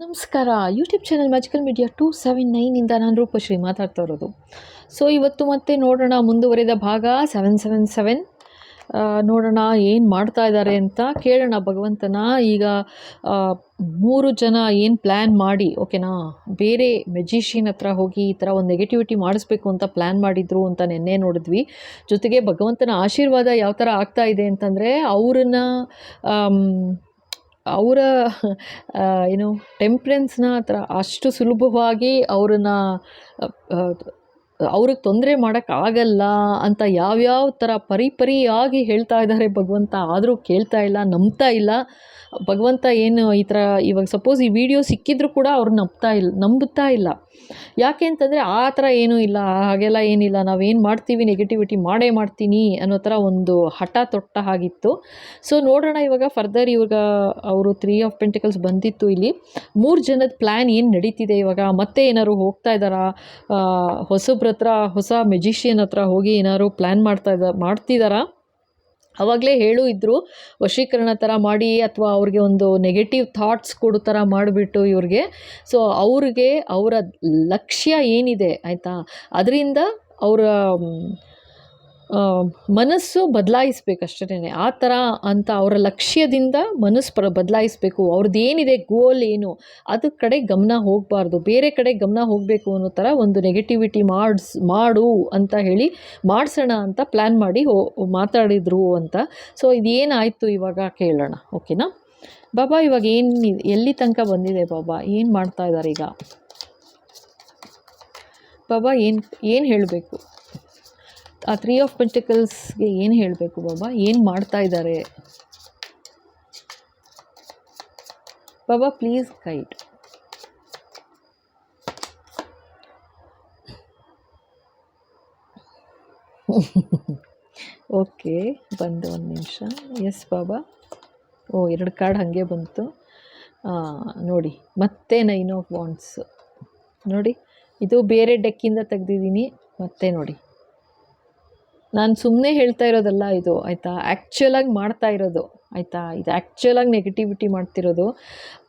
ನಮಸ್ಕಾರ. YouTube channel magical media 279 ನಾನು ರೂಪಶ್ರೀ ಮಾತಾಡ್ತಾ ಇರೋದು. ಸೊ ಇವತ್ತು ಮತ್ತೆ ನೋಡೋಣ ಮುಂದುವರಿದ ಭಾಗ 777. ನೋಡೋಣ ಏನು ಮಾಡ್ತಾ ಇದ್ದಾರೆ ಅಂತ ಕೇಳೋಣ ಭಗವಂತನ. ಈಗ 3 ಜನ ಏನು ಪ್ಲ್ಯಾನ್ ಮಾಡಿ ಓಕೆನಾ, ಬೇರೆ ಮೆಜಿಷಿಯನ್ ಹತ್ರ ಹೋಗಿ ಈ ಥರ ಒಂದು ನೆಗೆಟಿವಿಟಿ ಮಾಡಿಸ್ಬೇಕು ಅಂತ ಪ್ಲ್ಯಾನ್ ಮಾಡಿದ್ರು ಅಂತ ನೆನ್ನೆ ನೋಡಿದ್ವಿ. ಜೊತೆಗೆ ಭಗವಂತನ ಆಶೀರ್ವಾದ ಯಾವ ಥರ ಆಗ್ತಾ ಇದೆ ಅಂತಂದರೆ ಅವರ ಏನು ಟೆಂಪ್ರೆನ್ಸ್ನ ಹತ್ರ ಅಷ್ಟು ಸುಲಭವಾಗಿ ಅವ್ರಿಗೆ ತೊಂದರೆ ಮಾಡೋಕ್ಕಾಗಲ್ಲ ಅಂತ ಯಾವ್ಯಾವ ಥರ ಪರಿಪರಿಯಾಗಿ ಹೇಳ್ತಾ ಇದ್ದಾರೆ ಭಗವಂತ. ಆದರೂ ಕೇಳ್ತಾ ಇಲ್ಲ, ನಂಬ್ತಾ ಇಲ್ಲ ಭಗವಂತ. ಏನು ಈ ಥರ ಇವಾಗ ಸಪೋಸ್ ಈ ವಿಡಿಯೋ ಸಿಕ್ಕಿದ್ರು ಕೂಡ ಅವ್ರು ನಂಬುತ್ತಾ ಇಲ್ಲ. ಯಾಕೆ ಅಂತಂದರೆ ಆ ಥರ ಏನೂ ಇಲ್ಲ, ಹಾಗೆಲ್ಲ ಏನಿಲ್ಲ, ನಾವೇನು ಮಾಡ್ತೀವಿ ನೆಗೆಟಿವಿಟಿ ಮಾಡೇ ಮಾಡ್ತೀನಿ ಅನ್ನೋ ಥರ ಒಂದು ಹಠ ತೊಟ್ಟ ಹಾಗಿತ್ತು. ಸೊ ನೋಡೋಣ ಇವಾಗ ಫರ್ದರ್. ಇವಾಗ ಅವರು 3 ಆಫ್ ಪೆಂಟಿಕಲ್ಸ್ ಬಂದಿತ್ತು. ಇಲ್ಲಿ 3 ಜನದ ಪ್ಲ್ಯಾನ್ ಏನು ನಡೀತಿದೆ ಇವಾಗ. ಮತ್ತೆ ಏನಾದ್ರು ಹೋಗ್ತಾ ಇದ್ದಾರಾ, ಹೊಸಬ್ರ ಹತ್ರ, ಹೊಸ ಮೆಜಿಷಿಯನ್ ಹತ್ರ ಹೋಗಿ ಏನಾದ್ರು ಪ್ಲ್ಯಾನ್ ಮಾಡ್ತಿದ್ದಾರಾ. ಆವಾಗಲೇ ಇದ್ದರು ವಶೀಕರಣ ಥರ ಮಾಡಿ ಅಥವಾ ಅವ್ರಿಗೆ ಒಂದು ನೆಗೆಟಿವ್ ಥಾಟ್ಸ್ ಕೊಡೋ ಥರ ಮಾಡಿಬಿಟ್ಟು ಇವ್ರಿಗೆ. ಸೊ ಅವ್ರಿಗೆ ಅವರ ಲಕ್ಷ್ಯ ಏನಿದೆ ಆಯಿತಾ, ಅದರಿಂದ ಅವರ ಮನಸ್ಸು ಬದಲಾಯಿಸ್ಬೇಕಷ್ಟೇ. ಆ ಥರ ಅಂತ ಅವರ ಲಕ್ಷ್ಯದಿಂದ ಮನಸ್ಸು ಬದಲಾಯಿಸಬೇಕು. ಅವ್ರದ್ದು ಏನಿದೆ ಗೋಲ್ ಏನು, ಅದ್ರ ಕಡೆ ಗಮನ ಹೋಗಬಾರ್ದು, ಬೇರೆ ಕಡೆ ಗಮನ ಹೋಗಬೇಕು ಅನ್ನೋ ಥರ ಒಂದು ನೆಗೆಟಿವಿಟಿ ಮಾಡು ಅಂತ ಹೇಳಿ ಮಾಡಿಸೋಣ ಅಂತ ಪ್ಲ್ಯಾನ್ ಮಾಡಿ ಮಾತಾಡಿದ್ರು ಅಂತ. ಸೊ ಇದೇನಾಯಿತು ಇವಾಗ ಕೇಳೋಣ ಓಕೆನಾ. ಬಾಬಾ ಇವಾಗ ಎಲ್ಲಿ ತನಕ ಬಂದಿದೆ ಬಾಬಾ, ಏನು ಮಾಡ್ತಾ ಇದ್ದಾರೆ ಈಗ ಬಾಬಾ, ಏನು ಹೇಳಬೇಕು ಆ 3 ಆಫ್ ಪೆಂಟಿಕಲ್ಸ್ಗೆ, ಏನು ಹೇಳಬೇಕು ಬಾಬಾ, ಏನು ಮಾಡ್ತಾ ಇದ್ದಾರೆ ಬಾಬಾ, ಪ್ಲೀಸ್ ಗೈಡ್. ಓಕೆ, ಬಂದು ಒಂದು ನಿಮಿಷ. ಎಸ್ ಬಾಬಾ. 2 ಕಾರ್ಡ್ ಹಾಗೆ ಬಂತು ನೋಡಿ. ಮತ್ತೆ 9 ಆಫ್ ವಾಂಡ್ಸ್ ನೋಡಿ. ಇದು ಬೇರೆ ಡೆಕ್ಕಿಂದ ತೆಗೆದಿದ್ದೀನಿ. ಮತ್ತೆ ನೋಡಿ, ನಾನು ಸುಮ್ಮನೆ ಹೇಳ್ತಾ ಇರೋದಲ್ಲ ಇದು ಆಯಿತಾ, ಆ್ಯಕ್ಚುಲಾಗಿ ಮಾಡ್ತಾ ಇರೋದು ಆಯಿತಾ. ಇದು ಆ್ಯಕ್ಚುಲಾಗಿ ನೆಗೆಟಿವಿಟಿ ಮಾಡ್ತಿರೋದು.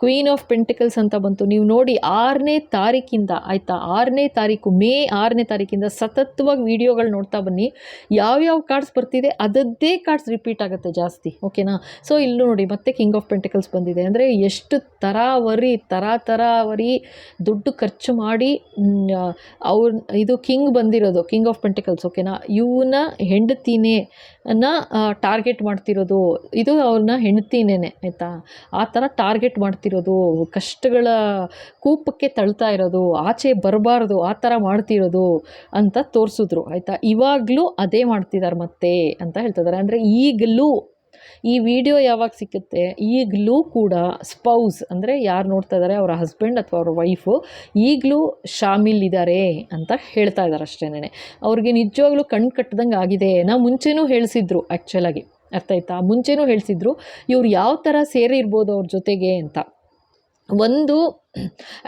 ಕ್ವೀನ್ ಆಫ್ ಪೆಂಟಿಕಲ್ಸ್ ಅಂತ ಬಂತು. ನೀವು ನೋಡಿ 6ನೇ ತಾರೀಕಿಂದ ಆಯಿತಾ, 6ನೇ ತಾರೀಕು, ಮೇ 6ನೇ ತಾರೀಕಿಂದ ಸತತವಾಗಿ ವೀಡಿಯೋಗಳು ನೋಡ್ತಾ ಬನ್ನಿ. ಯಾವ್ಯಾವ ಕಾರ್ಡ್ಸ್ ಬರ್ತಿದೆ ಅದದ್ದೇ ಕಾರ್ಡ್ಸ್ ರಿಪೀಟ್ ಆಗುತ್ತೆ ಜಾಸ್ತಿ ಓಕೆನಾ. ಸೊ ಇಲ್ಲೂ ನೋಡಿ ಮತ್ತೆ ಕಿಂಗ್ ಆಫ್ ಪೆಂಟಿಕಲ್ಸ್ ಬಂದಿದೆ. ಅಂದರೆ ಎಷ್ಟು ತರಾವರಿ ದುಡ್ಡು ಖರ್ಚು ಮಾಡಿ ಇದು ಕಿಂಗ್ ಬಂದಿರೋದು, ಕಿಂಗ್ ಆಫ್ ಪೆಂಟಿಕಲ್ಸ್ ಓಕೆನಾ. ಇವನ್ನ ಹೆಂಡತಿನೇ ಟಾರ್ಗೆಟ್ ಮಾಡ್ತಿರೋದು, ಇದು ಅವ್ರನ್ನ ಹೆಂಡ್ತಿನೇನೆ ಆಯಿತಾ. ಆ ಥರ ಟಾರ್ಗೆಟ್ ಮಾಡ್ತಿರೋದು, ಕಷ್ಟಗಳ ಕೂಪಕ್ಕೆ ತಳ್ತಾ ಇರೋದು, ಆಚೆ ಬರಬಾರ್ದು ಆ ಥರ ಮಾಡ್ತಿರೋದು ಅಂತ ತೋರಿಸಿದ್ರು ಆಯಿತಾ. ಇವಾಗಲೂ ಅದೇ ಮಾಡ್ತಿದ್ದಾರೆ ಮತ್ತೆ ಅಂತ ಹೇಳ್ತಿದ್ದಾರೆ. ಅಂದರೆ ಈಗಲೂ ಈ ವಿಡಿಯೋ ಯಾವಾಗ ಸಿಕ್ಕುತ್ತೆ, ಈಗಲೂ ಕೂಡ ಸ್ಪೌಸ್ ಅಂದರೆ ಯಾರು ನೋಡ್ತಾ ಇದ್ದಾರೆ, ಅವರ ಹಸ್ಬೆಂಡ್ ಅಥವಾ ಅವರ ವೈಫು ಈಗಲೂ ಶಾಮಿಲ್ ಇದ್ದಾರೆ ಅಂತ ಹೇಳ್ತಾ ಇದ್ದಾರೆ ಅಷ್ಟೇನೆ. ಅವ್ರಿಗೆ ನಿಜವಾಗ್ಲೂ ಕಣ್ಣು ಕಟ್ಟದಂಗೆ ಆಗಿದೆ. ನಾವು ಮುಂಚೆನೂ ಹೇಳಿಸಿದ್ರು ಆ್ಯಕ್ಚುಲಾಗಿ, ಅರ್ಥ ಆಯ್ತಾ, ಮುಂಚೆನೂ ಹೇಳಿಸಿದ್ರು ಇವ್ರು ಯಾವ ಥರ ಸೇರಿರ್ಬೋದು ಅವ್ರ ಜೊತೆಗೆ ಅಂತ. ಒಂದು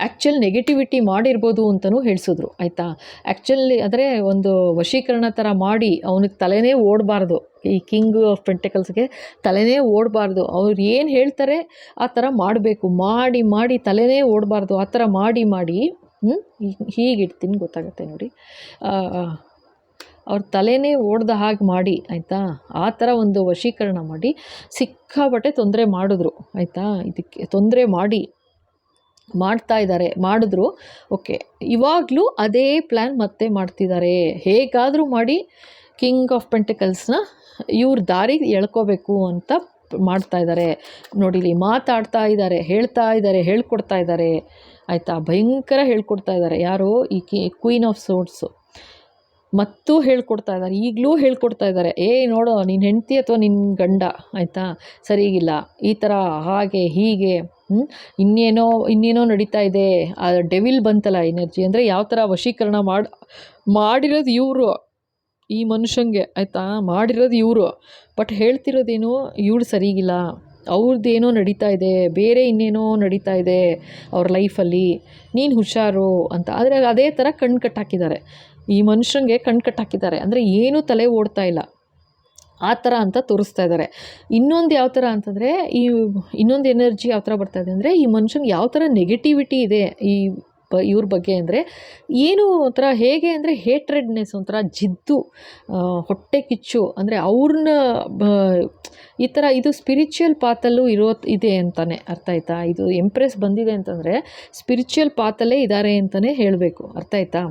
ಆ್ಯಕ್ಚುಲ್ ನೆಗೆಟಿವಿಟಿ ಮಾಡಿರ್ಬೋದು ಅಂತಲೂ ಹೇಳಿಸಿದ್ರು ಆಯಿತಾ. ಆ್ಯಕ್ಚುಲಿ ಅಂದರೆ ಒಂದು ವಶೀಕರಣ ಥರ ಮಾಡಿ ಅವನಿಗೆ ತಲೆನೇ ಓಡಬಾರ್ದು, ಈ ಕಿಂಗ್ ಆಫ್ ಪೆಂಟಿಕಲ್ಸ್ಗೆ ತಲೆನೇ ಓಡಬಾರ್ದು. ಅವ್ರು ಏನು ಹೇಳ್ತಾರೆ ಆ ಥರ ಮಾಡಬೇಕು, ಮಾಡಿ ತಲೆನೇ ಓಡಬಾರ್ದು ಆ ಥರ ಮಾಡಿ ಹೀಗಿಡ್ತೀನಿ ಗೊತ್ತಾಗುತ್ತೆ ನೋಡಿ. ಅವ್ರ ತಲೆನೇ ಓಡ್ದ ಹಾಗೆ ಮಾಡಿ ಆಯಿತಾ, ಆ ಥರ ಒಂದು ವಶೀಕರಣ ಮಾಡಿ ಸಿಕ್ಕಾಬಟ್ಟೆ ತೊಂದರೆ ಮಾಡಿದ್ರು ಆಯಿತಾ. ಇದಕ್ಕೆ ತೊಂದರೆ ಮಾಡಿದ್ರು ಓಕೆ. ಇವಾಗಲೂ ಅದೇ ಪ್ಲ್ಯಾನ್ ಮತ್ತೆ ಮಾಡ್ತಿದ್ದಾರೆ. ಹೇಗಾದರೂ ಮಾಡಿ ಕಿಂಗ್ ಆಫ್ ಪೆಂಟಿಕಲ್ಸ್ನ ಇವ್ರ ದಾರಿಗೆ ಎಳ್ಕೋಬೇಕು ಅಂತ ಮಾಡ್ತಾ ಇದ್ದಾರೆ ನೋಡಿ. ಇಲ್ಲಿ ಮಾತಾಡ್ತಾ ಇದ್ದಾರೆ, ಹೇಳ್ಕೊಡ್ತಾ ಇದ್ದಾರೆ ಆಯಿತಾ. ಭಯಂಕರ ಹೇಳ್ಕೊಡ್ತಾ ಇದ್ದಾರೆ ಯಾರು, ಈ ಕ್ವೀನ್ ಆಫ್ ಸೋರ್ಡ್ಸು. ಮತ್ತೂ ಹೇಳ್ಕೊಡ್ತಾ ಇದ್ದಾರೆ, ಈಗಲೂ ಹೇಳ್ಕೊಡ್ತಾ ಇದ್ದಾರೆ. ನೋಡೋ ನಿನ್ನ ಹೆಂಡತಿ ಅಥವಾ ನಿನ್ನ ಗಂಡ ಆಯಿತಾ ಸರಿಗಿಲ್ಲ, ಈ ಥರ ಹಾಗೆ ಹೀಗೆ ಇನ್ನೇನೋ ನಡೀತಾ ಇದೆ. ಆ ಡೆವಿಲ್ ಬಂತಲ್ಲ ಎನರ್ಜಿ, ಅಂದರೆ ಯಾವ ಥರ ವಶೀಕರಣ ಮಾಡಿರೋದು ಇವರು ಈ ಮನುಷ್ಯಂಗೆ ಆಯಿತಾ, ಮಾಡಿರೋದು ಇವರು. ಬಟ್ ಹೇಳ್ತಿರೋದೇನು, ಇವಳು ಸರಿಗಿಲ್ಲ, ಅವ್ರದ್ದೇನೋ ನಡೀತಾ ಇದೆ, ಬೇರೆ ಇನ್ನೇನೋ ನಡೀತಾ ಇದೆ ಅವ್ರ ಲೈಫಲ್ಲಿ, ನೀನು ಹುಷಾರು ಅಂತ. ಆದರೆ ಅದೇ ಥರ ಕಣ್ಣು ಕಟ್ಟಾಕಿದ್ದಾರೆ ಈ ಮನುಷ್ಯಂಗೆ, ಕಣ್ಣು ಕಟ್ಟಾಕಿದ್ದಾರೆ. ಅಂದರೆ ಏನೂ ತಲೆ ಓಡ್ತಾ ಇಲ್ಲ. ಆ ಥರ ಅಂತ ತೋರಿಸ್ತಾ ಇದ್ದಾರೆ. ಇನ್ನೊಂದು ಯಾವ ಥರ ಅಂತಂದರೆ, ಈ ಇನ್ನೊಂದು ಎನರ್ಜಿ ಯಾವ ಥರ ಬರ್ತಾ ಇದೆ ಅಂದರೆ, ಈ ಮನುಷ್ಯನಿಗೆ ಯಾವ ಥರ ನೆಗೆಟಿವಿಟಿ ಇದೆ ಈ ಇವ್ರ ಬಗ್ಗೆ ಅಂದರೆ, ಏನು ಒಂಥರ ಹೇಗೆ ಅಂದರೆ ಹೇಟ್ರೆಡ್ನೆಸ್, ಒಂಥರ ಜಿದ್ದು, ಹೊಟ್ಟೆ ಕಿಚ್ಚು, ಅಂದರೆ ಅವ್ರನ್ನ ಈ ಥರ ಇದು ಸ್ಪಿರಿಚುವಲ್ ಪಾತಲ್ಲೂ ಇದೆ ಅಂತಲೇ ಅರ್ಥ ಆಯ್ತಾ. ಇದು ಎಂಪ್ರೆಸ್ ಬಂದಿದೆ ಅಂತಂದರೆ ಸ್ಪಿರಿಚುವಲ್ ಪಾತಲ್ಲೇ ಇದ್ದಾರೆ ಅಂತಲೇ ಹೇಳಬೇಕು, ಅರ್ಥ ಆಯ್ತಾ.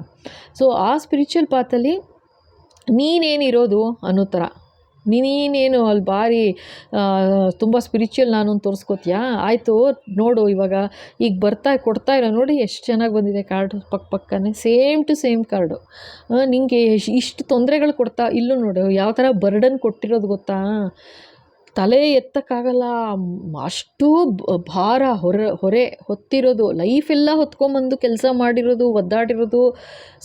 ಸೊ ಆ ಸ್ಪಿರಿಚುವಲ್ ಪಾತಲ್ಲಿ ನೀನೇನಿರೋದು ಅನ್ನೋ ಥರ, ನೀನೇನು ಅಲ್ಲಿ ಭಾರಿ ತುಂಬ ಸ್ಪಿರಿಚುವಲ್ ನಾನು ಅಂತ ತೋರಿಸ್ಕೋತೀಯಾ, ಆಯಿತು ನೋಡು ಇವಾಗ ಈಗ ಕೊಡ್ತಾ ಇರೋ ನೋಡಿ ಎಷ್ಟು ಚೆನ್ನಾಗಿ ಬಂದಿದೆ ಕಾರ್ಡು, ಪಕ್ಕನೇ ಸೇಮ್ ಟು ಸೇಮ್ ಕಾರ್ಡು. ನಿಮಗೆ ಇಷ್ಟು ತೊಂದರೆಗಳು ಕೊಡ್ತಾ, ಇಲ್ಲೂ ನೋಡು ಯಾವ ಥರ ಬರ್ಡನ್ ಕೊಟ್ಟಿರೋದು ಗೊತ್ತಾ, ತಲೆ ಎತ್ತಕ್ಕಾಗಲ್ಲ ಅಷ್ಟು ಭಾರ ಹೊರೆ ಹೊತ್ತಿರೋದು, ಲೈಫೆಲ್ಲ ಹೊತ್ಕೊಂಬಂದು ಕೆಲಸ ಮಾಡಿರೋದು, ಒದ್ದಾಡಿರೋದು,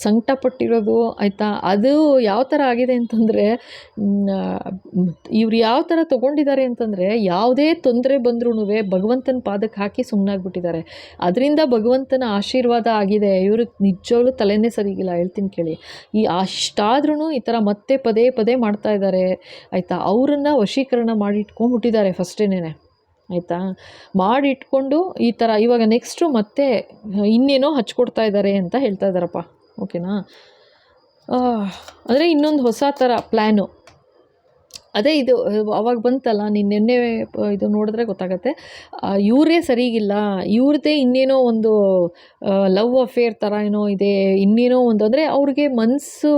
ಸಂಕಟಪಟ್ಟಿರೋದು, ಆಯಿತಾ. ಅದು ಯಾವ ಥರ ಆಗಿದೆ ಅಂತಂದರೆ, ಇವ್ರು ಯಾವ ಥರ ತೊಗೊಂಡಿದ್ದಾರೆ ಅಂತಂದರೆ, ಯಾವುದೇ ತೊಂದರೆ ಬಂದ್ರೂ ಭಗವಂತನ ಪಾದಕ್ಕೆ ಹಾಕಿ ಸುಮ್ಮನಾಗ್ಬಿಟ್ಟಿದ್ದಾರೆ. ಅದರಿಂದ ಭಗವಂತನ ಆಶೀರ್ವಾದ ಆಗಿದೆ. ಇವರು ನಿಜವಾಗ್ಲೂ ತಲೆನೇ ಸರಿಗಿಲ್ಲ, ಹೇಳ್ತೀನಿ ಕೇಳಿ. ಅಷ್ಟಾದ್ರೂ ಈ ಥರ ಮತ್ತೆ ಪದೇ ಪದೇ ಮಾಡ್ತಾ ಇದ್ದಾರೆ, ಆಯಿತಾ. ಅವರನ್ನು ವಶೀಕರಣ ಮಾಡಿಟ್ಕೊಂಡ್ಬಿಟ್ಟಿದ್ದಾರೆ ಫಸ್ಟೇನೆ, ಆಯಿತಾ. ಮಾಡಿಟ್ಕೊಂಡು ಈ ಥರ ಇವಾಗ ನೆಕ್ಸ್ಟು ಮತ್ತೆ ಇನ್ನೇನೋ ಹಚ್ಕೊಡ್ತಾ ಇದ್ದಾರೆ ಅಂತ ಹೇಳ್ತಾ ಇದ್ದಾರಪ್ಪ, ಓಕೆನಾ. ಅಂದರೆ ಇನ್ನೊಂದು ಹೊಸ ಥರ ಪ್ಲ್ಯಾನು, ಅದೇ ಇದು ಅವಾಗ ಬಂತಲ್ಲ, ನಿನ್ನೆ ಇದು ನೋಡಿದ್ರೆ ಗೊತ್ತಾಗತ್ತೆ. ಇವರೇ ಸರಿಗಿಲ್ಲ, ಇವ್ರದ್ದೇ ಇನ್ನೇನೋ ಒಂದು ಲವ್ ಅಫೇರ್ ಥರ ಏನೋ ಇದೆ, ಇನ್ನೇನೋ ಒಂದು, ಅಂದರೆ ಅವ್ರಿಗೆ ಮನಸ್ಸು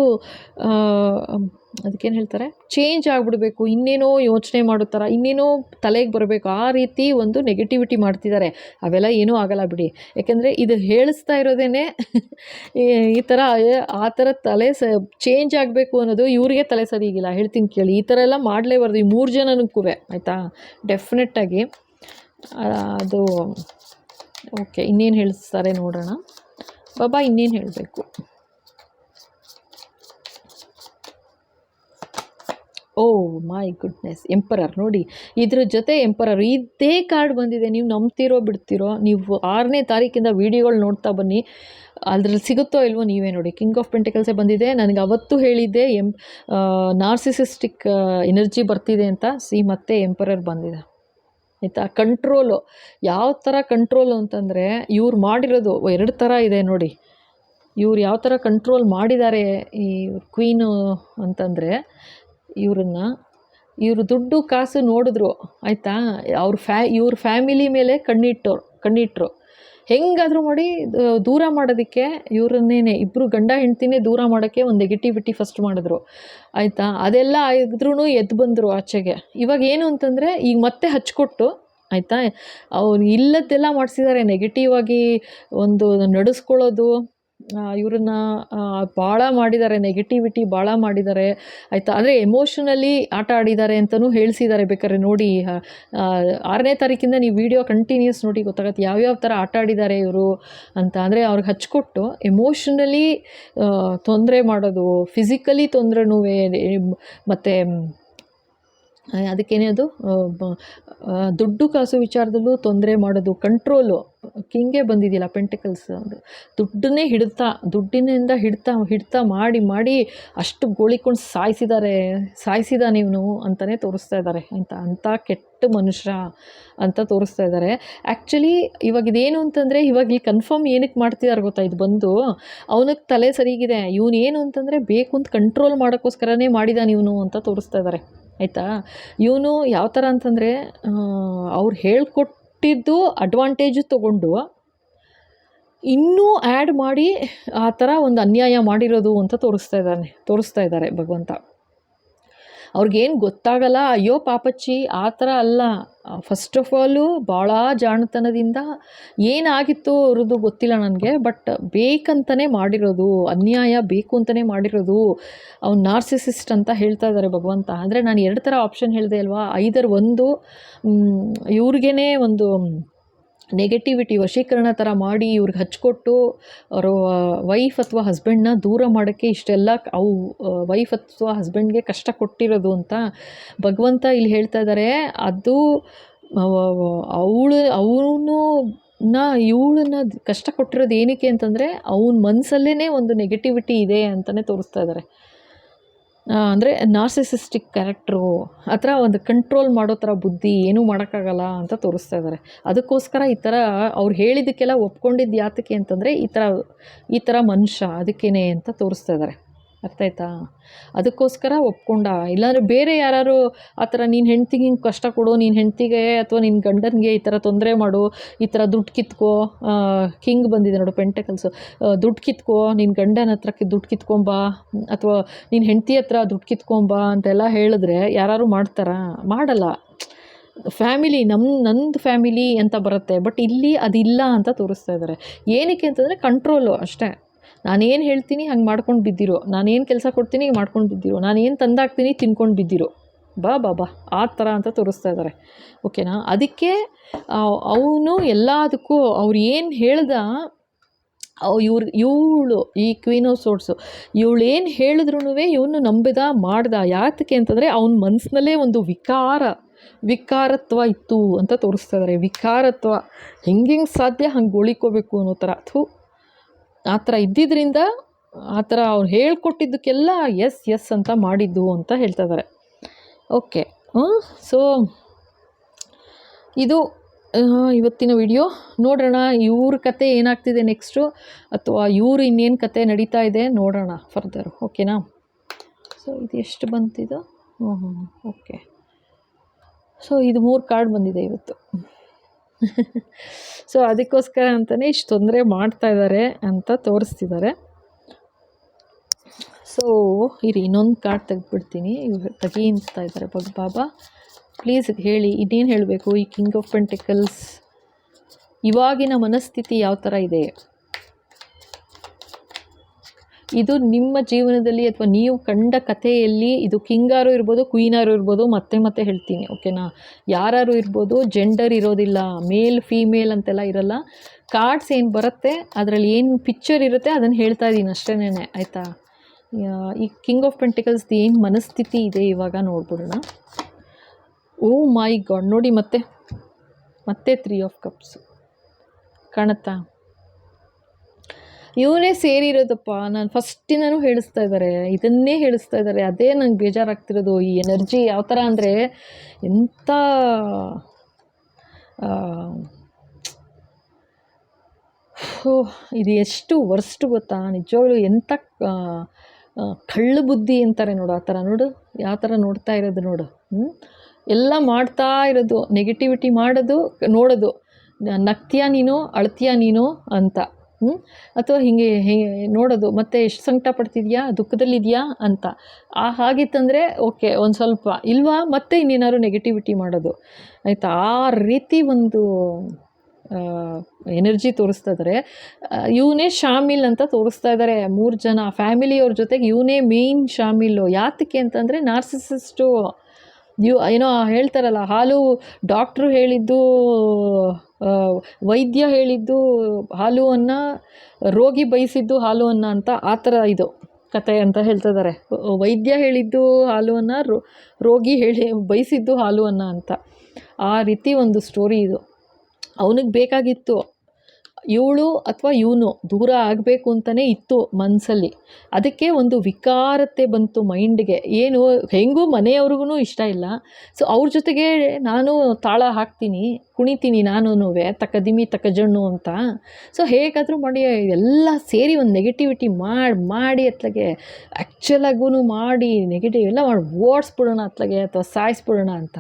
ಅದಕ್ಕೇನು ಹೇಳ್ತಾರೆ, ಚೇಂಜ್ ಆಗಿಬಿಡ್ಬೇಕು, ಇನ್ನೇನೋ ಯೋಚನೆ ಮಾಡೋ ಥರ, ಇನ್ನೇನೋ ತಲೆಗೆ ಬರಬೇಕು, ಆ ರೀತಿ ಒಂದು ನೆಗೆಟಿವಿಟಿ ಮಾಡ್ತಿದ್ದಾರೆ. ಅವೆಲ್ಲ ಏನೂ ಆಗಲ್ಲ ಬಿಡಿ, ಯಾಕೆಂದರೆ ಇದು ಹೇಳಿಸ್ತಾ ಇರೋದೇ ಈ ಥರ, ಆ ಥರ ತಲೆ ಚೇಂಜ್ ಆಗಬೇಕು ಅನ್ನೋದು ಇವ್ರಿಗೆ ತಲೆ ಸರಿಗಿಲ್ಲ, ಹೇಳ್ತೀನಿ ಕೇಳಿ. ಈ ಥರ ಎಲ್ಲ ಮಾಡಲೇಬಾರ್ದು ಈ 3 ಜನಕ್ಕೂ, ಆಯಿತಾ, ಡೆಫಿನೆಟ್ಟಾಗಿ. ಅದು ಓಕೆ, ಇನ್ನೇನು ಹೇಳಿಸ್ತಾರೆ ನೋಡೋಣ. ಬಾಬಾ ಇನ್ನೇನು ಹೇಳಬೇಕು. ಓ ಮೈ ಗುಡ್ನೆಸ್, ಎಂಪರರ್ ನೋಡಿ, ಇದ್ರ ಜೊತೆ ಎಂಪರರ್ ಇದೇ ಕಾರ್ಡ್ ಬಂದಿದೆ. ನೀವು ನಂಬ್ತಿರೋ ಬಿಡ್ತಿರೋ, ನೀವು 6ನೇ ತಾರೀಕಿಂದ ವೀಡಿಯೋಗಳು ನೋಡ್ತಾ ಬನ್ನಿ, ಅದ್ರಲ್ಲಿ ಸಿಗುತ್ತೋ ಇಲ್ವೋ ನೀವೇ ನೋಡಿ. ಕಿಂಗ್ ಆಫ್ ಪೆಂಟಿಕಲ್ಸೇ ಬಂದಿದೆ. ನನಗೆ ಅವತ್ತು ಹೇಳಿದ್ದೆ ನಾರ್ಸಿಸಿಸ್ಟಿಕ್ ಎನರ್ಜಿ ಬರ್ತಿದೆ ಅಂತ, ಮತ್ತೆ ಎಂಪರರ್ ಬಂದಿದೆ, ಆಯಿತಾ. ಕಂಟ್ರೋಲು, ಯಾವ ಥರ ಕಂಟ್ರೋಲು ಅಂತಂದರೆ, ಇವ್ರು ಮಾಡಿರೋದು 2 ಥರ ಇದೆ ನೋಡಿ. ಇವ್ರು ಯಾವ ಥರ ಕಂಟ್ರೋಲ್ ಮಾಡಿದ್ದಾರೆ ಈ ಕ್ವೀನು ಅಂತಂದರೆ, ಇವರು ದುಡ್ಡು ಕಾಸು ನೋಡಿದ್ರು, ಆಯಿತಾ. ಇವ್ರ ಫ್ಯಾಮಿಲಿ ಮೇಲೆ ಕಣ್ಣಿಟ್ರು, ಹೆಂಗಾದರೂ ಮಾಡಿ ದೂರ ಮಾಡೋದಕ್ಕೆ, ಇವರನ್ನೇನೆ ಇಬ್ಬರು ಗಂಡ ಹೆಂಡ್ತಿನೇ ದೂರ ಮಾಡೋಕ್ಕೆ ಒಂದು ನೆಗೆಟಿವಿಟಿ ಫಸ್ಟ್ ಮಾಡಿದ್ರು, ಆಯಿತಾ. ಅದೆಲ್ಲ ಆಗಿದ್ರೂ ಎದ್ದು ಬಂದರು ಆಚೆಗೆ. ಇವಾಗ ಏನು ಅಂತಂದರೆ, ಈಗ ಮತ್ತೆ ಹಚ್ಕೊಟ್ಟು, ಆಯಿತಾ, ಅವ್ರು ಇಲ್ಲದ್ದೆಲ್ಲ ಮಾಡಿಸಿದ್ದಾರೆ. ನೆಗೆಟಿವ್ ಆಗಿ ಒಂದು ನಡೆಸ್ಕೊಳ್ಳೋದು, ಇವ್ರನ್ನ ಭಾಳ ಮಾಡಿದ್ದಾರೆ, ನೆಗೆಟಿವಿಟಿ ಭಾಳ ಮಾಡಿದ್ದಾರೆ, ಆಯಿತಾ. ಅಂದರೆ ಎಮೋಷ್ನಲಿ ಆಟ ಆಡಿದ್ದಾರೆ ಅಂತಲೂ ಹೇಳಿಸಿದ್ದಾರೆ. ಬೇಕಾದ್ರೆ ನೋಡಿ, 6ನೇ ತಾರೀಕಿಂದ ನೀವು ವಿಡಿಯೋ ಕಂಟಿನ್ಯೂಸ್ ನೋಡಿ, ಗೊತ್ತಾಗುತ್ತೆ ಯಾವ್ಯಾವ ಥರ ಆಟ ಆಡಿದ್ದಾರೆ ಇವರು ಅಂತ. ಅಂದರೆ ಅವ್ರಿಗೆ ಹಚ್ಕೊಟ್ಟು ಎಮೋಷ್ನಲಿ ತೊಂದರೆ ಮಾಡೋದು, ಫಿಸಿಕಲಿ ತೊಂದರೆನೂ, ಮತ್ತು ಅದಕ್ಕೇನೆ ಅದು ದುಡ್ಡು ಕಾಸು ವಿಚಾರದಲ್ಲೂ ತೊಂದರೆ ಮಾಡೋದು, ಕಂಟ್ರೋಲು. ಕಿಂಗೇ ಬಂದಿದ್ದಿಲ್ಲ ಪೆಂಟಿಕಲ್ಸ್, ದುಡ್ಡನ್ನೇ ದುಡ್ಡಿನಿಂದ ಹಿಡ್ತಾ ಮಾಡಿ ಅಷ್ಟು ಗೋಳಿಕೊಂಡು ಸಾಯಿಸಿದ ನೀವು ಅಂತಲೇ ತೋರಿಸ್ತಾ ಇದ್ದಾರೆ, ಅಂಥ ಕೆಟ್ಟ ಮನುಷ್ಯ ಅಂತ ತೋರಿಸ್ತಾ ಇದ್ದಾರೆ. ಆ್ಯಕ್ಚುಲಿ ಇವಾಗ ಇದೇನು ಅಂತಂದರೆ, ಇವಾಗ ಇಲ್ಲಿ ಕನ್ಫರ್ಮ್ ಏನಕ್ಕೆ ಮಾಡ್ತಿದ್ದಾರೆ ಗೊತ್ತಾ, ಇದು ಬಂದು ಅವನಿಗೆ ತಲೆ ಸರಿಗಿದೆ, ಇವನೇನು ಅಂತಂದರೆ ಬೇಕು ಅಂತ ಕಂಟ್ರೋಲ್ ಮಾಡೋಕ್ಕೋಸ್ಕರನೇ ಮಾಡಿದಾನೆ ಇವನು ಅಂತ ತೋರಿಸ್ತಾ ಇದ್ದಾರೆ, ಆಯಿತಾ. ಇವನು ಯಾವ ಥರ ಅಂತಂದರೆ, ಅವ್ರು ಹೇಳ್ಕೊಟ್ಟಿದ್ದು ಅಡ್ವಾಂಟೇಜು ತೊಗೊಂಡು ಇನ್ನೂ ಆ್ಯಡ್ ಮಾಡಿ ಆ ಥರ ಒಂದು ಅನ್ಯಾಯ ಮಾಡಿರೋದು ಅಂತ ತೋರಿಸ್ತಾ ಇದ್ದಾರೆ ಭಗವಂತ. ಅವ್ರಿಗೇನು ಗೊತ್ತಾಗಲ್ಲ, ಅಯ್ಯೋ ಪಾಪಚ್ಚಿ ಆ ಥರ ಅಲ್ಲ. ಫಸ್ಟ್ ಆಫ್ ಆಲು ಭಾಳ ಜಾಣತನದಿಂದ ಏನಾಗಿತ್ತು ಅವ್ರದ್ದು ಗೊತ್ತಿಲ್ಲ ನನಗೆ, ಬಟ್ ಬೇಕಂತಲೇ ಮಾಡಿರೋದು, ಅನ್ಯಾಯ ಬೇಕು ಅಂತಲೇ ಮಾಡಿರೋದು. ಅವ್ನು ನಾರ್ಸಿಸಿಸ್ಟ್ ಅಂತ ಹೇಳ್ತಾ ಇದ್ದಾರೆ ಭಗವಂತ. ಅಂದರೆ ನಾನು 2 ಥರ ಆಪ್ಷನ್ ಹೇಳಿದೆ ಅಲ್ವಾ, ಐದರ್ ಒಂದು ಇವ್ರಿಗೇ ಒಂದು ನೆಗೆಟಿವಿಟಿ ವಶೀಕರಣ ಥರ ಮಾಡಿ ಇವ್ರಿಗೆ ಹಚ್ಕೊಟ್ಟು ಅವರು ವೈಫ್ ಅಥವಾ ಹಸ್ಬೆಂಡ್ನ ದೂರ ಮಾಡೋಕ್ಕೆ ಇಷ್ಟೆಲ್ಲ ವೈಫ್ ಅಥವಾ ಹಸ್ಬೆಂಡ್ಗೆ ಕಷ್ಟ ಕೊಟ್ಟಿರೋದು ಅಂತ ಭಗವಂತ ಇಲ್ಲಿ ಹೇಳ್ತಾ ಇದ್ದಾರೆ. ಅದು ಇವಳನ್ನ ಕಷ್ಟ ಕೊಟ್ಟಿರೋದು ಏನಕ್ಕೆ ಅಂತಂದರೆ, ಅವನ ಮನಸ್ಸಲ್ಲೇ ಒಂದು ನೆಗೆಟಿವಿಟಿ ಇದೆ ಅಂತಲೇ ತೋರಿಸ್ತಾ ಇದ್ದಾರೆ. ಅಂದರೆ ನಾರ್ಸಿಸಿಸ್ಟಿಕ್ ಕ್ಯಾರೆಕ್ಟ್ರು ಆ ಥರ ಒಂದು ಕಂಟ್ರೋಲ್ ಮಾಡೋ ಥರ ಬುದ್ಧಿ, ಏನೂ ಮಾಡೋಕ್ಕಾಗಲ್ಲ ಅಂತ ತೋರಿಸ್ತಾ ಇದ್ದಾರೆ. ಅದಕ್ಕೋಸ್ಕರ ಈ ಥರ ಅವ್ರು ಹೇಳಿದ್ದಕ್ಕೆಲ್ಲ ಒಪ್ಕೊಂಡಿದ್ದು ಯಾತಕ್ಕೆ ಅಂತಂದರೆ ಈ ಥರ ಮನುಷ್ಯ ಅದಕ್ಕೇನೆ ಅಂತ ತೋರಿಸ್ತಾ ಇದ್ದಾರೆ. ಅರ್ಥ ಆಯ್ತಾ? ಅದಕ್ಕೋಸ್ಕರ ಒಪ್ಕೊಂಡ. ಇಲ್ಲಾಂದರೆ ಬೇರೆ ಯಾರು ಆ ಥರ ನೀನು ಹೆಂಡ್ತಿಗೆ ಹಿಂಗೆ ಕಷ್ಟ ಕೊಡು, ನೀನು ಹೆಂಡ್ತಿಗೆ ಅಥವಾ ನಿನ್ನ ಗಂಡನಿಗೆ ಈ ಥರ ತೊಂದರೆ ಮಾಡು, ಈ ಥರ ದುಡ್ಡು ಕಿತ್ಕೋ, ಕಿಂಗ್ ಬಂದಿದೆ ನೋಡು ಪೆಂಟಕಲ್ಸು, ದುಡ್ಡು ಕಿತ್ಕೋ, ನಿನ್ನ ಗಂಡನ ಹತ್ರಕ್ಕೆ ದುಡ್ಡು ಕಿತ್ಕೊಂಬಾ, ಅಥವಾ ನಿನ್ನ ಹೆಂಡ್ತಿ ಹತ್ರ ದುಡ್ಡು ಕಿತ್ಕೊಂಬಾ ಅಂತೆಲ್ಲ ಹೇಳಿದ್ರೆ ಯಾರು ಮಾಡ್ತಾರಾ? ಮಾಡಲ್ಲ. ಫ್ಯಾಮಿಲಿ ನಂದು ಫ್ಯಾಮಿಲಿ ಅಂತ ಬರುತ್ತೆ. ಬಟ್ ಇಲ್ಲಿ ಅದಿಲ್ಲ ಅಂತ ತೋರಿಸ್ತಾ ಇದ್ದಾರೆ. ಏನಕ್ಕೆ ಅಂತಂದರೆ ಕಂಟ್ರೋಲು ಅಷ್ಟೇ. ನಾನೇನು ಹೇಳ್ತೀನಿ ಹಂಗೆ ಮಾಡ್ಕೊಂಡು ಬಿದ್ದಿರೋ, ನಾನೇನು ಕೆಲಸ ಕೊಡ್ತೀನಿ ಮಾಡ್ಕೊಂಡು ಬಿದ್ದಿರೋ, ನಾನೇನು ತಂದಾಕ್ತೀನಿ ತಿನ್ಕೊಂಡು ಬಿದ್ದಿರೋ, ಬಾ ಆ ಥರ ಅಂತ ತೋರಿಸ್ತಾ ಇದ್ದಾರೆ. ಓಕೆನಾ? ಅದಕ್ಕೆ ಅವನು ಎಲ್ಲದಕ್ಕೂ ಅವ್ರು ಏನು ಹೇಳ್ದ, ಇವಳು ಈ ಕ್ವೀನ್ ಆಫ್ ಸೋರ್ಡ್ಸು ಇವಳೇನು ಹೇಳಿದ್ರೂ ಇವನು ನಂಬಿದ ಮಾಡ್ದ. ಯಾತಕ್ಕೆ ಅಂತಂದರೆ ಅವನ ಮನಸ್ಸಿನಲ್ಲೇ ಒಂದು ವಿಕಾರತ್ವ ಇತ್ತು ಅಂತ ತೋರಿಸ್ತಾ ಇದ್ದಾರೆ. ವಿಕಾರತ್ವ ಹೆಂಗೆ ಸಾಧ್ಯ ಹಂಗೆ ಗೊಳಿಕೋಬೇಕು ಅನ್ನೋ ಥರ ಆ ಥರ ಇದ್ದಿದ್ದರಿಂದ ಆ ಥರ ಅವ್ರು ಹೇಳ್ಕೊಟ್ಟಿದ್ದಕ್ಕೆಲ್ಲ ಎಸ್ ಅಂತ ಮಾಡಿದ್ದು ಅಂತ ಹೇಳ್ತಾ ಇದ್ದಾರೆ. ಓಕೆ, ಸೊ ಇದು ಇವತ್ತಿನ ವಿಡಿಯೋ. ನೋಡೋಣ ಇವ್ರ ಕತೆ ಏನಾಗ್ತಿದೆ ನೆಕ್ಸ್ಟು, ಅಥವಾ ಇವರು ಇನ್ನೇನು ಕತೆ ನಡೀತಾ ಇದೆ ನೋಡೋಣ ಫರ್ದರ್. ಓಕೆನಾ? ಸೊ ಇದು ಎಷ್ಟು ಬಂತಿದ್ದು? ಓಕೆ. ಸೊ ಇದು 3 ಕಾರ್ಡ್ ಬಂದಿದೆ ಇವತ್ತು. ಸೊ ಅದಕ್ಕೋಸ್ಕರ ಅಂತಲೇ ಇಷ್ಟು ತೊಂದರೆ ಮಾಡ್ತಾ ಇದ್ದಾರೆ ಅಂತ ತೋರಿಸ್ತಿದ್ದಾರೆ. ಸೊ ಇರಿ, ಇನ್ನೊಂದು ಕಾರ್ಡ್ ತೆಗೆದುಬಿಡ್ತೀನಿ. ಇವ್ರು ತೆಗೀತಾ ಇದ್ದಾರೆ ಬಾಬಾ. ಪ್ಲೀಸ್ ಹೇಳಿ, ಇನ್ನೇನು ಹೇಳಬೇಕು? ಈ ಕಿಂಗ್ ಆಫ್ ಪೆಂಟಿಕಲ್ಸ್ ಇವಾಗಿನ ಮನಸ್ಥಿತಿ ಯಾವ ಥರ ಇದೆ? ಇದು ನಿಮ್ಮ ಜೀವನದಲ್ಲಿ ಅಥವಾ ನೀವು ಕಂಡ ಕಥೆಯಲ್ಲಿ ಇದು ಕಿಂಗಾರು ಇರ್ಬೋದು, ಕ್ವೀನಾರು ಇರ್ಬೋದು, ಮತ್ತೆ ಹೇಳ್ತೀನಿ. ಓಕೆನಾ? ಯಾರು ಇರ್ಬೋದು, ಜೆಂಡರ್ ಇರೋದಿಲ್ಲ, ಮೇಲ್ ಫೀಮೇಲ್ ಅಂತೆಲ್ಲ ಇರಲ್ಲ. ಕಾರ್ಡ್ಸ್ ಏನು ಬರುತ್ತೆ ಅದರಲ್ಲಿ ಏನು ಪಿಕ್ಚರ್ ಇರುತ್ತೆ ಅದನ್ನು ಹೇಳ್ತಾ ಇದ್ದೀನಿ ಅಷ್ಟೇನೆ. ಆಯಿತಾ? ಈ ಕಿಂಗ್ ಆಫ್ ಪೆಂಟಿಕಲ್ಸ್ದು ಏನು ಮನಸ್ಥಿತಿ ಇದೆ ಇವಾಗ ನೋಡ್ಬಿಡೋಣ. ಓ ಮೈ ಗಾಡ್, ನೋಡಿ ಮತ್ತೆ 3 ಆಫ್ ಕಪ್ಸ್ ಕಾಣುತ್ತಾ? ಇವನೇ ಸೇರಿರೋದಪ್ಪ. ನಾನು ಫಸ್ಟಿಂದನೂ ಹೇಳಿಸ್ತಾ ಇದ್ದಾರೆ, ಇದನ್ನೇ ಹೇಳಿಸ್ತಾ ಇದ್ದಾರೆ. ಅದೇ ನಂಗೆ ಬೇಜಾರಾಗ್ತಿರೋದು. ಈ ಎನರ್ಜಿ ಯಾವ ಥರ ಅಂದರೆ ಎಂಥ ಇದು ಎಷ್ಟು ವರ್ಸ್ಟ್ ಗೊತ್ತಾ? ನಿಜವಾಗ್ಲೂ ಎಂಥ ಕಳ್ಳು ಬುದ್ಧಿ ಅಂತಾರೆ ನೋಡು, ಆ ಥರ ನೋಡು, ಯಾವ ಥರ ನೋಡ್ತಾ ಇರೋದು ನೋಡು. ಎಲ್ಲ ಮಾಡ್ತಾ ಇರೋದು, ನೆಗೆಟಿವಿಟಿ ಮಾಡೋದು, ನೋಡೋದು, ನಗ್ತೀಯ ನೀನು, ಅಳ್ತೀಯ ನೀನು ಅಂತ. ಅಥವಾ ಹೀಗೆ ನೋಡೋದು, ಮತ್ತು ಎಷ್ಟು ಸಂಕಟ ಪಡ್ತಿದ್ಯಾ, ದುಃಖದಲ್ಲಿದೆಯಾ ಅಂತ. ಹಾಗಿತ್ತಂದರೆ ಓಕೆ, ಒಂದು ಸ್ವಲ್ಪ ಇಲ್ವಾ, ಮತ್ತೆ ಇನ್ನೇನಾದ್ರು ನೆಗೆಟಿವಿಟಿ ಮಾಡೋದು. ಆಯಿತಾ? ಆ ರೀತಿ ಒಂದು ಎನರ್ಜಿ ತೋರಿಸ್ತಾ ಇದ್ದಾರೆ. ಇವನೇ ಶಾಮಿಲ್ ಅಂತ ತೋರಿಸ್ತಾ ಇದ್ದಾರೆ. 3 ಜನ ಫ್ಯಾಮಿಲಿಯವ್ರ ಜೊತೆಗೆ ಇವನೇ ಮೇಯ್ನ್ ಶಾಮಿಲ್ಲು. ಯಾತಕ್ಕೆ ಅಂತಂದರೆ ನಾರ್ಸಿಸಿಸ್ಟು. ಏನೋ ಹೇಳ್ತಾರಲ್ಲ, ಹಾಲು ಡಾಕ್ಟ್ರು ಹೇಳಿದ್ದು, ವೈದ್ಯ ಹೇಳಿದ್ದು ಹಾಲು ಅನ್ನ, ರೋಗಿ ಬಯಸಿದ್ದು ಹಾಲು ಅನ್ನ ಅಂತ, ಆ ಥರ ಇದು ಕತೆ ಅಂತ ಹೇಳ್ತಾ ಇದ್ದಾರೆ. ವೈದ್ಯ ಹೇಳಿದ್ದು ಹಾಲು ಅನ್ನ, ರೋಗಿ ಬಯಸಿದ್ದು ಹಾಲು ಅನ್ನ ಅಂತ. ಆ ರೀತಿ ಒಂದು ಸ್ಟೋರಿ ಇದು. ಅವನಿಗೆ ಬೇಕಾಗಿತ್ತು ಇವಳು ಅಥವಾ ಇವನು ದೂರ ಆಗಬೇಕು ಅಂತಲೇ ಇತ್ತು ಮನಸ್ಸಲ್ಲಿ. ಅದಕ್ಕೆ ಒಂದು ವಿಕಾರತೆ ಬಂತು ಮೈಂಡ್ಗೆ. ಏನು ಹೆಂಗೂ ಮನೆಯವ್ರಿಗೂ ಇಷ್ಟ ಇಲ್ಲ. ಸೊ ಅವ್ರ ಜೊತೆಗೆ ನಾನು ತಾಳ ಹಾಕ್ತೀನಿ, ಕುಣಿತೀನಿ ನಾನು ತಕದಿಮಿ ತಕಜಣ್ಣು ಅಂತ. ಸೊ ಹೇಗಾದರೂ ಮಾಡಿ ಎಲ್ಲ ಸೇರಿ ಒಂದು ನೆಗೆಟಿವಿಟಿ ಮಾಡಿ ಅತ್ಲಾಗೆ ಆ್ಯಕ್ಚುಲಾಗೂ ಮಾಡಿ ನೆಗೆಟಿವ್ ಎಲ್ಲ ಮಾಡಿ ಓಡಿಸ್ಬಿಡೋಣ ಅತ್ಲಾಗೆ, ಅಥವಾ ಸಾಯಿಸ್ಬಿಡೋಣ ಅಂತ.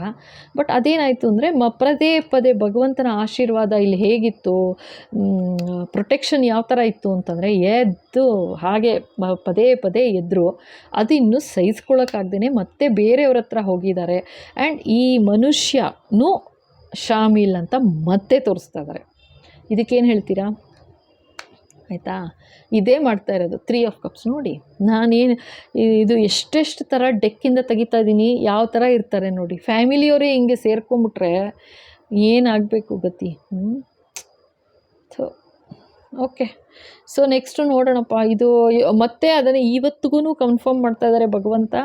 ಬಟ್ ಅದೇನಾಯಿತು ಅಂದರೆ ಪದೇ ಭಗವಂತನ ಆಶೀರ್ವಾದ ಇಲ್ಲಿ ಹೇಗಿತ್ತು, ಪ್ರೊಟೆಕ್ಷನ್ ಯಾವ ಥರ ಇತ್ತು ಅಂತಂದರೆ, ಎದ್ದು ಹಾಗೆ ಪದೇ ಎದ್ರು. ಅದು ಇನ್ನೂ ಸಹಿಸ್ಕೊಳ್ಳೋಕ್ಕಾಗ್ದೇ ಮತ್ತೆ ಬೇರೆಯವ್ರ ಹತ್ರ ಹೋಗಿದ್ದಾರೆ. ಆ್ಯಂಡ್ ಈ ಮನುಷ್ಯನೂ ಶಾಮಿಲ್ ಅಂತ ಮತ್ತೆ ತೋರಿಸ್ತಾ ಇದ್ದಾರೆ. ಇದಕ್ಕೇನು ಹೇಳ್ತೀರಾ? ಆಯಿತಾ? ಇದೇ ಮಾಡ್ತಾ ಇರೋದು 3 ಆಫ್ ಕಪ್ಸ್. ನೋಡಿ ನಾನೇನು ಇದು ಎಷ್ಟೆಷ್ಟು ಥರ ಡೆಕ್ಕಿಂದ ತೆಗಿತಾ ಇದ್ದೀನಿ, ಯಾವ ಥರ ಇರ್ತಾರೆ ನೋಡಿ. ಫ್ಯಾಮಿಲಿಯವರೇ ಹಿಂಗೆ ಸೇರ್ಕೊಂಬಿಟ್ರೆ ಏನಾಗಬೇಕು ಗತಿ? ಸೊ ಓಕೆ, ಸೊ ನೆಕ್ಸ್ಟು ನೋಡೋಣಪ್ಪ. ಇದು ಮತ್ತೆ ಅದನ್ನೇ ಇವತ್ತಿಗೂ ಕನ್ಫರ್ಮ್ ಮಾಡ್ತಾ ಇದ್ದಾರೆ ಭಗವಂತ.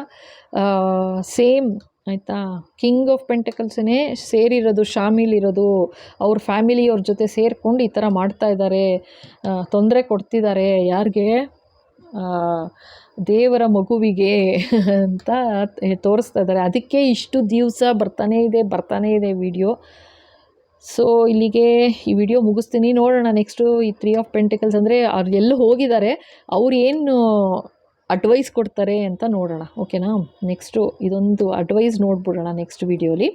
ಸೇಮ್ ಆಯಿತಾ? ಕಿಂಗ್ ಆಫ್ ಪೆಂಟಕಲ್ಸೇ ಸೇರಿರೋದು, ಶಾಮಿಲ್ ಇರೋದು, ಅವ್ರ ಫ್ಯಾಮಿಲಿಯವ್ರ ಜೊತೆ ಸೇರಿಕೊಂಡು ಈ ಥರ ಮಾಡ್ತಾ ಇದ್ದಾರೆ, ತೊಂದರೆ ಕೊಡ್ತಿದ್ದಾರೆ. ಯಾರಿಗೆ? ದೇವರ ಮಗುವಿಗೆ ಅಂತ ತೋರಿಸ್ತಾ ಇದ್ದಾರೆ. ಅದಕ್ಕೆ ಇಷ್ಟು ದಿವಸ ಬರ್ತಾನೇ ಇದೆ ವಿಡಿಯೋ. ಸೊ ಇಲ್ಲಿಗೆ ಈ ವಿಡಿಯೋ ಮುಗಿಸ್ತೀನಿ. ನೋಡೋಣ ನೆಕ್ಸ್ಟು ಈ 3 ಆಫ್ ಪೆಂಟಿಕಲ್ಸ್ ಅಂದರೆ ಅವ್ರು ಎಲ್ಲೂ ಹೋಗಿದ್ದಾರೆ, ಅವ್ರು ಏನು ಅಡ್ವೈಸ್ ಕೊಡ್ತಾರೆ ಅಂತ ನೋಡೋಣ. ಓಕೆನಾ? ನೆಕ್ಸ್ಟು ಇದೊಂದು ಅಡ್ವೈಸ್ ನೋಡ್ಬಿಡೋಣ ನೆಕ್ಸ್ಟ್ ವಿಡಿಯೋಲಿ.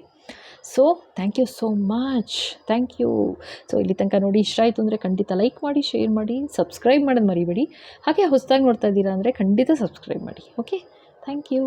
So thank you so much, thank you. So ಇಲ್ಲಿ ತನಕ ನೋಡಿ ಇಷ್ಟ ಆಯಿತು ಅಂದರೆ ಖಂಡಿತ ಲೈಕ್ ಮಾಡಿ, ಶೇರ್ ಮಾಡಿ, ಸಬ್ಸ್ಕ್ರೈಬ್ ಮಾಡೋದು ಮರಿಬೇಡಿ. ಹಾಗೆ ಹೊಸದಾಗಿ ನೋಡ್ತಾ ಇದ್ದೀರಾ ಅಂದರೆ ಖಂಡಿತ ಸಬ್ಸ್ಕ್ರೈಬ್ ಮಾಡಿ. Okay, thank you.